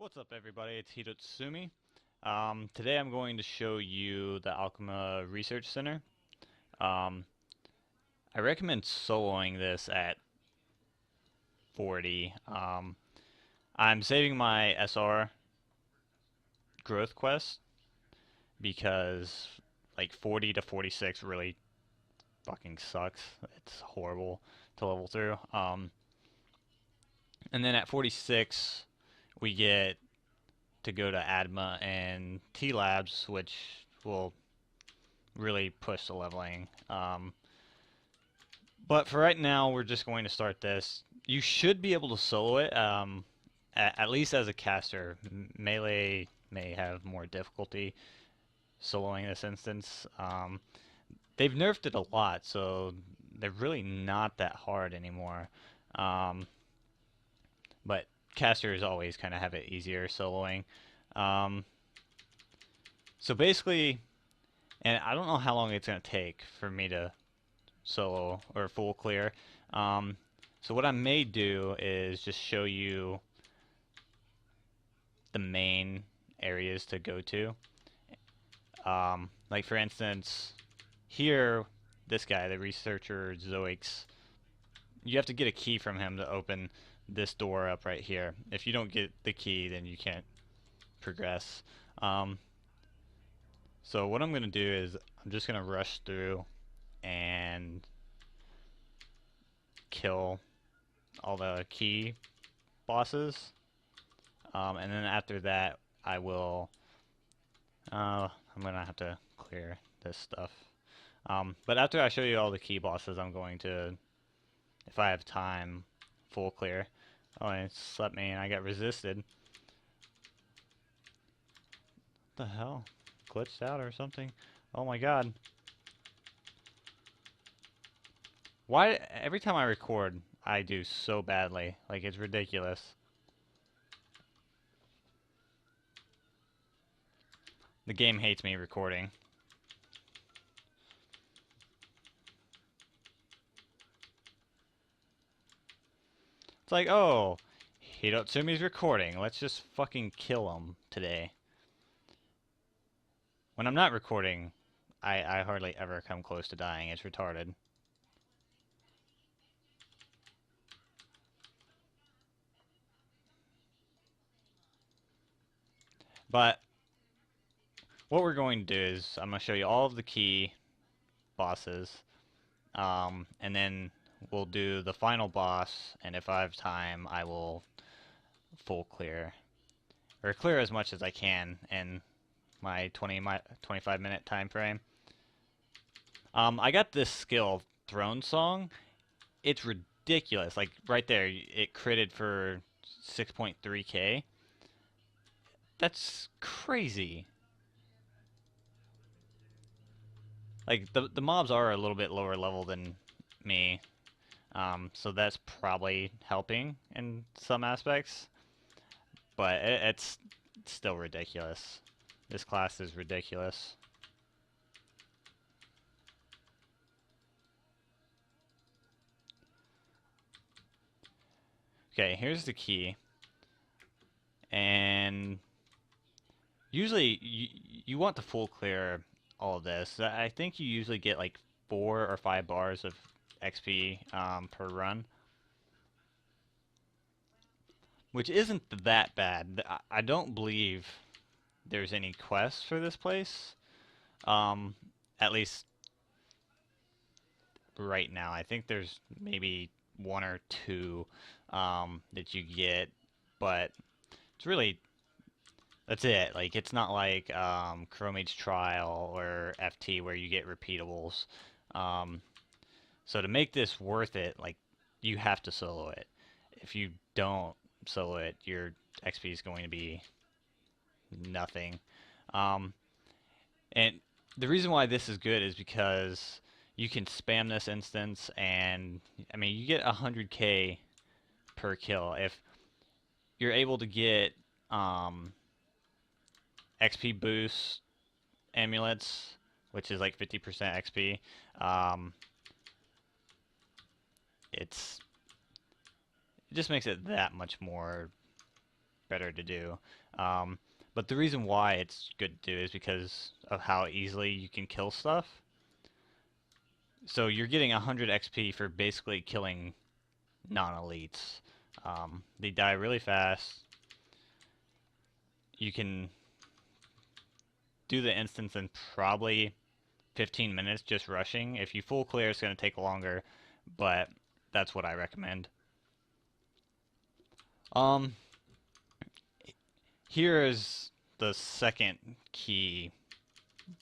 What's up, everybody? It's Hitotsumi. Today I'm going to show you the Alquimia Research Center. Um, I recommend soloing this at 40. I'm saving my SR growth quest because like 40 to 46 really fucking sucks. It's horrible to level through. And then at 46 we get to go to ADMA and T Labs, which will really push the leveling. But for right now, we're just going to start this. You should be able to solo it, at least as a caster. Melee may have more difficulty soloing this instance. They've nerfed it a lot, so they're really not that hard anymore. Um, but casters always kind of have it easier soloing. Um, so basically, and I don't know how long it's going to take for me to solo or full clear. Um, so what I may do is just show you the main areas to go to. Like for instance, here, this guy, the researcher Zoix, you have to get a key from him to open this door up right here. If you don't get the key, then you can't progress. So what I'm going to do is I'm just going to rush through and kill all the key bosses, and then after that I will I'm gonna have to clear this stuff, but after I show you all the key bosses, I'm going to, if I have time, full clear. Oh, and it slept me and I got resisted. What the hell? Glitched out or something? Oh my god. Why every time I record I do so badly? Like, it's ridiculous. The game hates me recording. It's like, oh, Hirotsumi's recording. Let's just fucking kill him today. When I'm not recording, I hardly ever come close to dying. It's retarded. But what we're going to do is I'm going to show you all of the key bosses, and then we'll do the final boss, and if I have time, I will full clear, or clear as much as I can in my 25-minute time frame. I got this skill, Throne Song. It's ridiculous. Like, right there, it critted for 6.3k. That's crazy. Like, the mobs are a little bit lower level than me, so that's probably helping in some aspects, but it's still ridiculous. This class is ridiculous. Okay, here's the key. And usually you want to full clear all of this. I think you usually get like 4 or 5 bars of XP per run, which isn't that bad. I don't believe there's any quests for this place. Um, at least right now. I think there's maybe 1 or 2 that you get, but it's really, that's it. Like, it's not like Chrome Age Trial or FT where you get repeatables. Um, so to make this worth it, like, you have to solo it. If you don't solo it, your XP is going to be nothing. Um, and the reason why this is good is because you can spam this instance, and I mean, you get 100k per kill if you're able to get XP boost amulets, which is like 50% XP. Um, it just makes it that much more better to do. Um, but the reason why it's good to do is because of how easily you can kill stuff. So you're getting 100 XP for basically killing non-elites. They die really fast. You can do the instance in probably 15 minutes just rushing. If you full clear, it's going to take longer, but that's what I recommend. Um, Here is the second key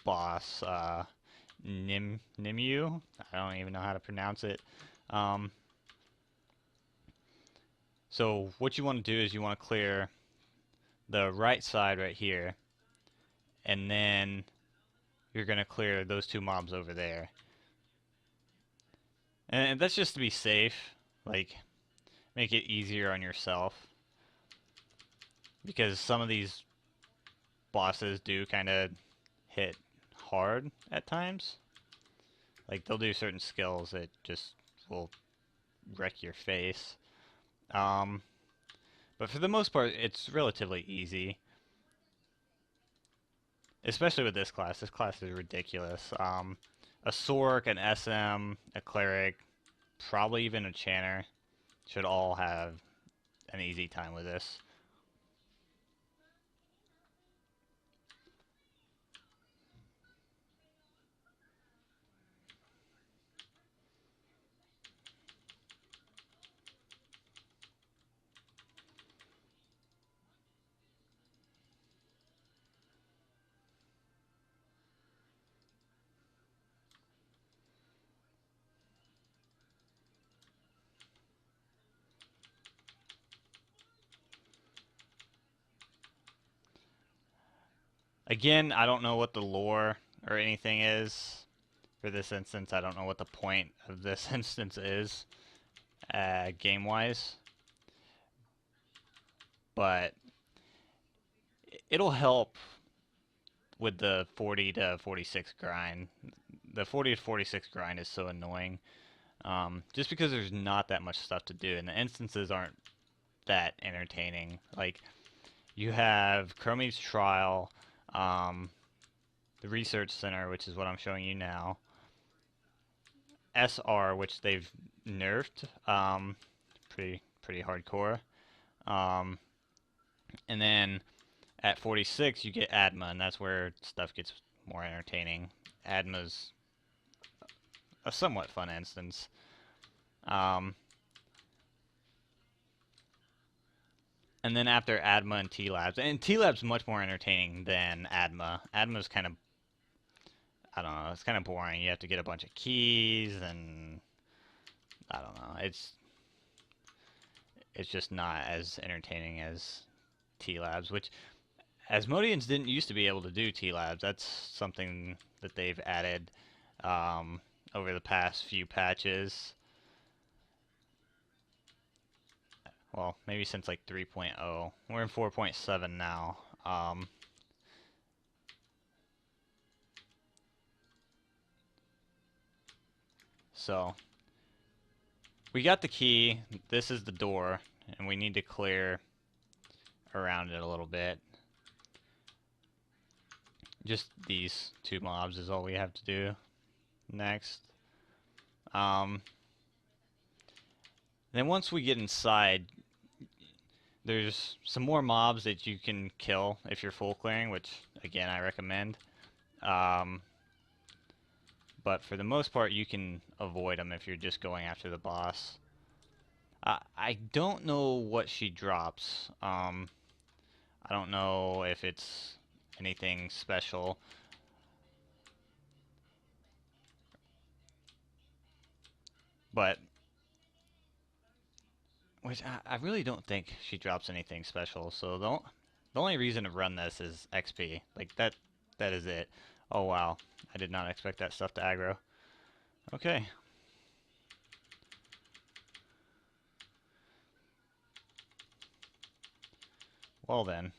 boss, Nimue. I don't even know how to pronounce it. Um, so what you want to do is you want to clear the right side right here, and then you're going to clear those two mobs over there. And that's just to be safe, like, make it easier on yourself. Because some of these bosses do kind of hit hard at times. Like, they'll do certain skills that just will wreck your face. But for the most part, it's relatively easy. Especially with this class. This class is ridiculous. A Sorc, an SM, a Cleric, probably even a Chanter should all have an easy time with this. Again, I don't know what the lore or anything is for this instance. I don't know what the point of this instance is, game-wise. But it'll help with the 40 to 46 grind. The 40 to 46 grind is so annoying. Just because there's not that much stuff to do, and the instances aren't that entertaining. Like, you have Chromie's Trial, the Research Center, which is what I'm showing you now, SR, which they've nerfed, pretty hardcore, and then at 46 you get Adma, and that's where stuff gets more entertaining. Adma's a somewhat fun instance. And then after Adma and T-Labs, and T-Labs much more entertaining than Adma. Adma's kind of, I don't know, it's kind of boring. You have to get a bunch of keys, and I don't know. It's just not as entertaining as T-Labs, which Asmodeans didn't used to be able to do T-Labs. That's something that they've added over the past few patches. Well, maybe since like 3.0. We're in 4.7 now. So, we got the key. This is the door, and we need to clear around it a little bit. Just these two mobs is all we have to do next. Then once we get inside, there's some more mobs that you can kill if you're full clearing, which again I recommend. But for the most part, you can avoid them if you're just going after the boss. I don't know what she drops. I don't know if it's anything special. But which I really don't think she drops anything special. So the only reason to run this is XP. Like that is it. Oh wow, I did not expect that stuff to aggro. Okay. Well then.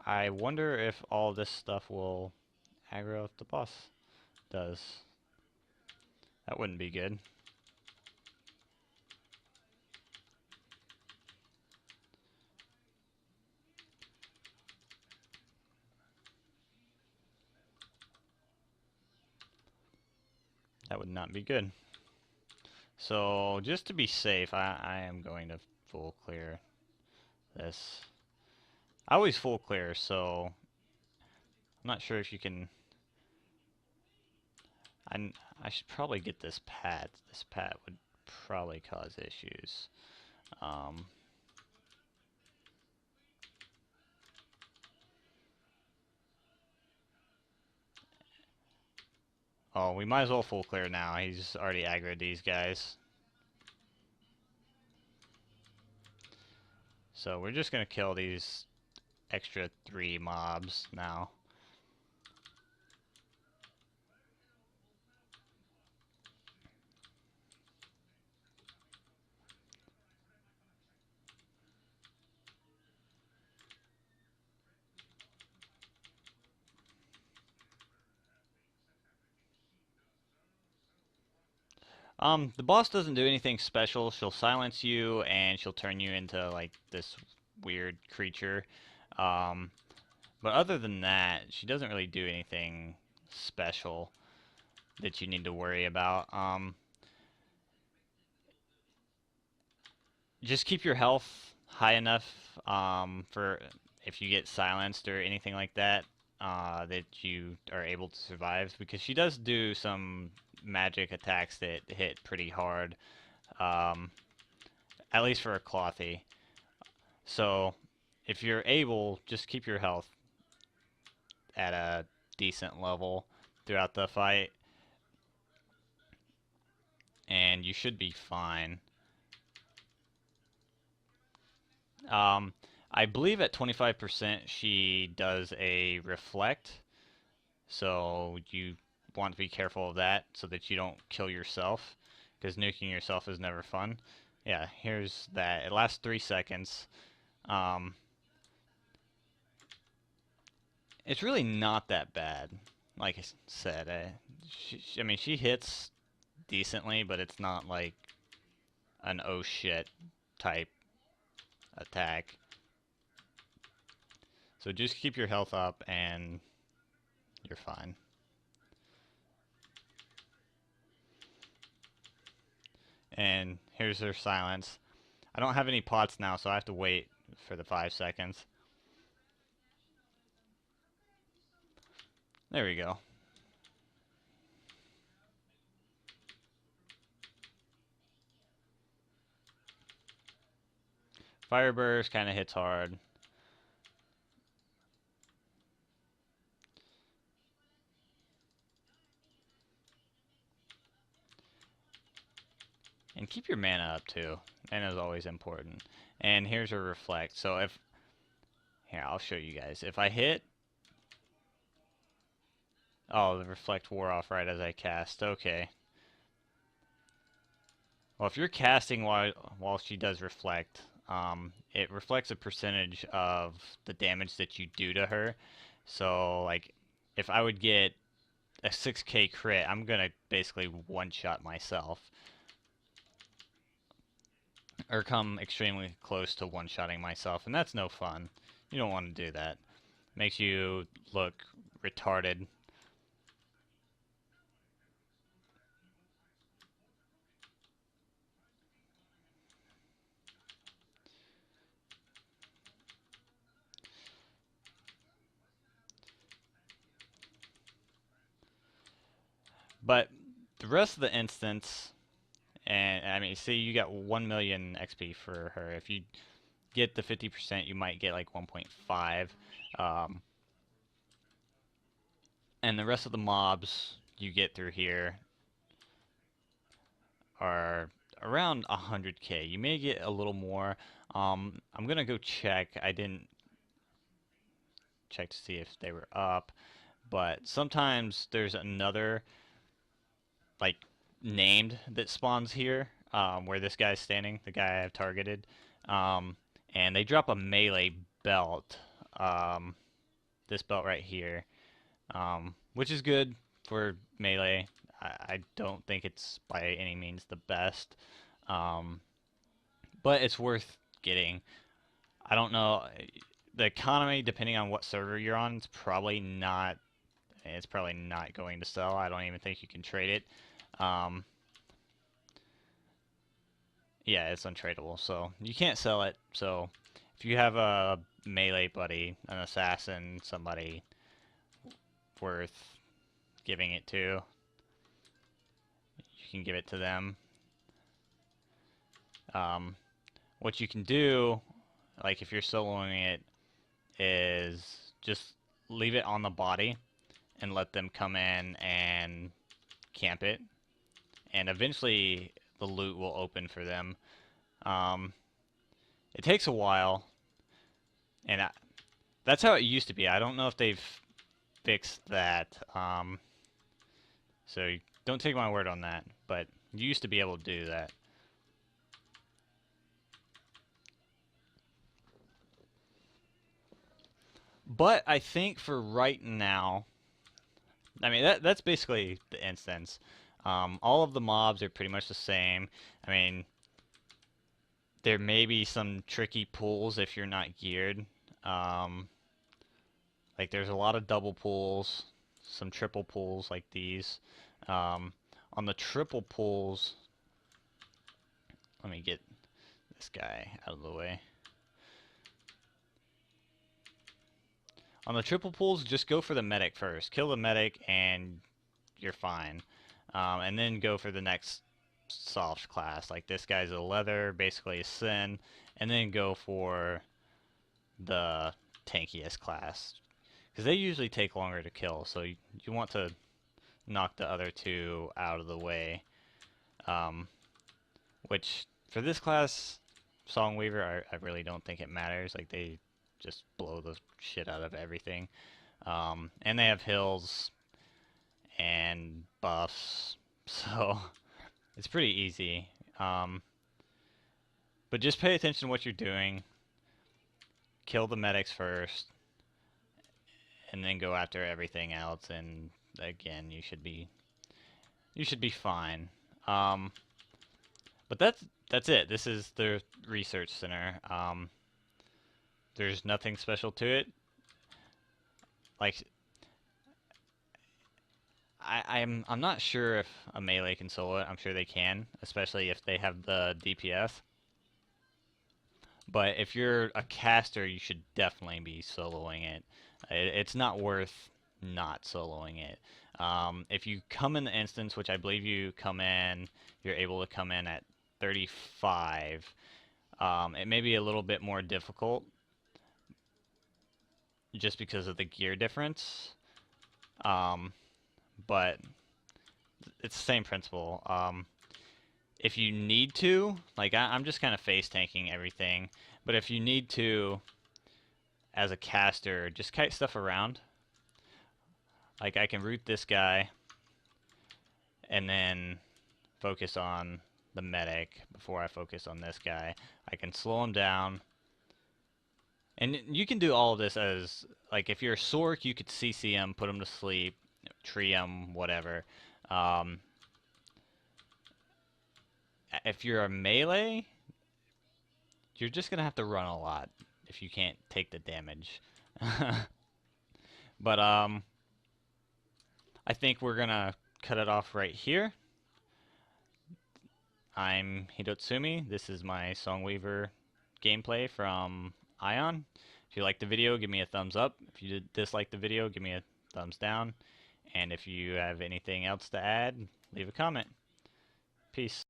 I wonder if all this stuff will aggro if the boss does. That wouldn't be good. That would not be good. So just to be safe, I am going to full clear this. I always full clear, so I'm not sure if you can. I should probably get this pad. This pad would probably cause issues. Um, oh, we might as well full clear now. He's already aggroed these guys. So we're just gonna kill these extra 3 mobs now. The boss doesn't do anything special. She'll silence you and she'll turn you into like this weird creature. Um, but other than that, she doesn't really do anything special that you need to worry about. Just keep your health high enough for if you get silenced or anything like that, that you are able to survive. Because she does do some magic attacks that hit pretty hard, um, at least for a clothy. So if you're able, just keep your health at a decent level throughout the fight, and you should be fine. Um, I believe at 25% she does a reflect, so you want to be careful of that so that you don't kill yourself, because nuking yourself is never fun. Yeah, here's that. It lasts 3 seconds. Um, it's really not that bad. Like I said, I mean, she hits decently, but it's not like an oh shit type attack. So just keep your health up and you're fine. And here's her silence. I don't have any pots now, so I have to wait for the 5 seconds. There we go. Fire burst kind of hits hard. And keep your mana up too. Mana is always important. And here's a reflect. So if here, I'll show you guys. If I hit, oh, the reflect wore off right as I cast. Okay. Well, if you're casting while she does reflect, it reflects a percentage of the damage that you do to her. So, like, if I would get a 6k crit, I'm gonna basically one-shot myself. Or come extremely close to one-shotting myself, and that's no fun. You don't want to do that. Makes you look retarded. But the rest of the instance, and I mean, see, you got 1 million XP for her. If you get the 50%, you might get like 1.5. And the rest of the mobs you get through here are around 100k. You may get a little more. I'm gonna go check. I didn't check to see if they were up, but sometimes there's another like named that spawns here, where this guy's standing, the guy I've targeted, and they drop a melee belt, this belt right here, which is good for melee. I don't think it's by any means the best, um, but it's worth getting. I don't know, the economy, depending on what server you're on, it's probably not going to sell. I don't even think you can trade it. Um, yeah, it's untradeable, so you can't sell it. So if you have a melee buddy, an assassin, somebody worth giving it to, you can give it to them. What you can do, like if you're soloing it, is just leave it on the body and let them come in and camp it, and eventually the loot will open for them. Um, it takes a while, and that's how it used to be. I don't know if they've fixed that, so don't take my word on that, but you used to be able to do that. But I think for right now, I mean, that's basically the instance. All of the mobs are pretty much the same. I mean, there may be some tricky pulls if you're not geared. Um, like there's a lot of double pulls, some triple pulls like these. Um, on the triple pulls, let me get this guy out of the way. On the triple pulls, just go for the medic first. Kill the medic and you're fine. And then go for the next soft class. Like this guy's a leather, basically a sin. And then go for the tankiest class. Because they usually take longer to kill, so you want to knock the other two out of the way. Which, for this class, Songweaver, I really don't think it matters. Like, they just blow the shit out of everything. And they have hills and buffs, so it's pretty easy. But just pay attention to what you're doing. Kill the medics first, and then go after everything else. And again, you should be fine. But that's it. This is the research center. There's nothing special to it. Like I'm not sure if a melee can solo it. I'm sure they can, especially if they have the DPS. But if you're a caster, you should definitely be soloing it. It's not worth not soloing it. If you come in the instance, which I believe you come in, you're able to come in at 35. It may be a little bit more difficult just because of the gear difference. But it's the same principle. If you need to, like I'm just kind of face tanking everything, but if you need to, as a caster, just kite stuff around. Like I can root this guy, and then focus on the medic before I focus on this guy. I can slow him down. And you can do all of this as, like, if you're a Sork, you could CC him, put him to sleep, tree him, whatever. If you're a melee, you're just going to have to run a lot if you can't take the damage. But, I think we're going to cut it off right here. I'm Hidotsumi. This is my Songweaver gameplay from Aion. If you liked the video, give me a thumbs up. If you did dislike the video, give me a thumbs down. And if you have anything else to add, leave a comment. Peace.